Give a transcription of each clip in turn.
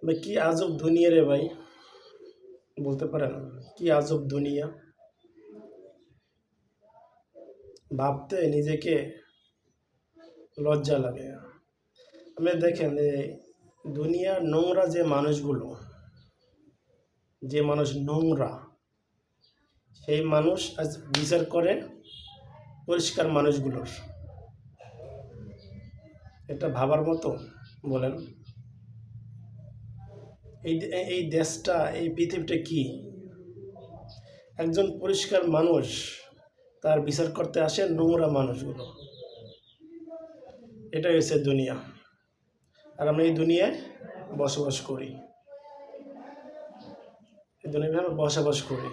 ভাই কি আজব দুনিয়া রে ভাই, বলতে পারেন? কি আজব দুনিয়া, ভাবতে নিজেকে লজ্জা লাগে। আপনি দেখেন দুনিয়ার নোংরা যে মানুষগুলো, যে মানুষ নোংরা, সেই মানুষ আজ বিচার করে পরিষ্কার মানুষগুলোর। এটা ভাবার মতো, বলেন? এই এই দেশটা, এই পৃথিবীটা কি? একজন পরিষ্কার মানুষ তার বিচার করতে আসে নোংরা মানুষগুলো। এটাই হচ্ছে দুনিয়া। আর আমরা এই দুনিয়ায় বসবাস করি, এই দুনিয়ায় আমরা বসবাস করি।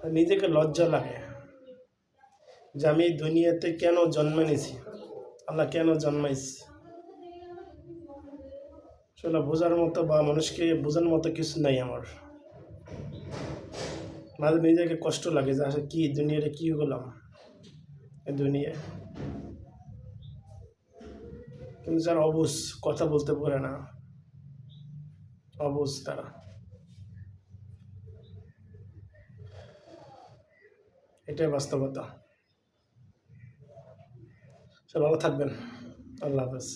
আর নিজেকে লজ্জা লাগে যে আমি এই দুনিয়াতে কেন জন্ম নিয়েছি, আল্লাহ কেন জন্মাইছি। আসলে বোঝার মতো বা মানুষকে বোঝার মতো কিছু নাই আমার। মাঝে নিজেকে কষ্ট লাগে যে আসলে কি দুনিয়াটা কি হলাম এই দুনিয়ায়। কিন্তু যারা অবুঝ, কথা বলতে পারে না, অবুঝ তারা। এটাই বাস্তবতা। সব ভালো থাকবেন। আল্লাহ হাফেজ।